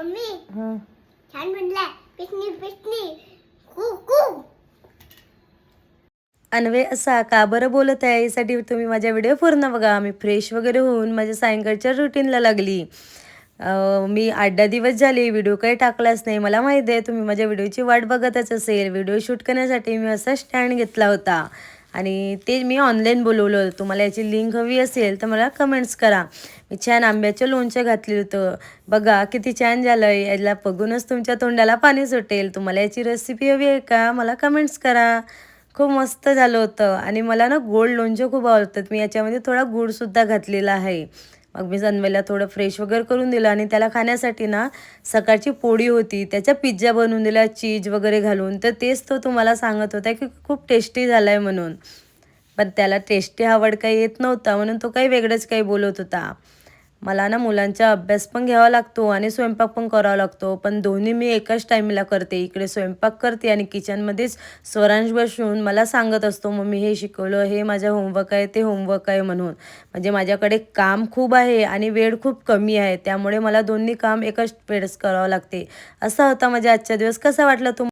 Mummy हं. छान म्हणला पिसनी पिसनी कू कू. अन्वे असा का बरं बोलत आहे यासाठी तुम्ही माझ्या व्हिडिओ पूर्ण बघा. मी फ्रेश वगैरे होऊन माझ्या सायंकाळच्या रुटीनला लागली. मी 8-10 दिवस झाले व्हिडिओ काही टाकलाच नाही. मला माहिती आहे तुम्ही माझ्या व्हिडिओची वाट बघतच असेल. व्हिडिओ शूट करण्यासाठी मी असा स्टँड घेतला होता आणि ते मी ऑनलाईन बोलवलं होतं. तुम्हाला याची लिंक हवी असेल तर मला कमेंट्स करा. मी छान आंब्याचं लोणचं घातलेलं होतं. बघा किती छान झालं आहे. याला बघूनच तुमच्या तोंडाला पाणी सुटेल. तुम्हाला याची रेसिपी हवी आहे का मला कमेंट्स करा. खूप मस्त झालं होतं आणि मला ना गोड लोणचं खूप आवडतात. मी याच्यामध्ये थोडा गूळसुद्धा घातलेला आहे. मग मी अन्वेला थोडं फ्रेश वगैरे करून दिलं आणि त्याला खाण्यासाठी ना सकाळची पोळी होती. त्याचा पिझ्झा बनवून दिला चीज वगैरे घालून. तर तेच तो तुम्हाला सांगत होता की खूप टेस्टी झाला आहे म्हणून. पण त्याला टेस्टी आवड काही येत नव्हता म्हणून तो काही वेगळंच काही बोलत होता. मला ना मुलांचा अभ्यास पण घ्यावा लागतो आणि स्वयंपाक पण करावा लागतो. पण दोन्ही मी एकाच टाईमला करते. इकडे स्वयंपाक करते आणि किचनमध्येच स्वरांश बसून मला सांगत असतो, मम्मी हे शिकवलं, हे माझं होमवर्क आहे, ते होमवर्क आहे म्हणून. म्हणजे माझ्याकडे काम खूप आहे आणि वेळ खूप कमी आहे. त्यामुळे मला दोन्ही काम एकाच वेळेस करावं लागते. असा होता माझा आजचा दिवस. कसा वाटला तुम्हाला?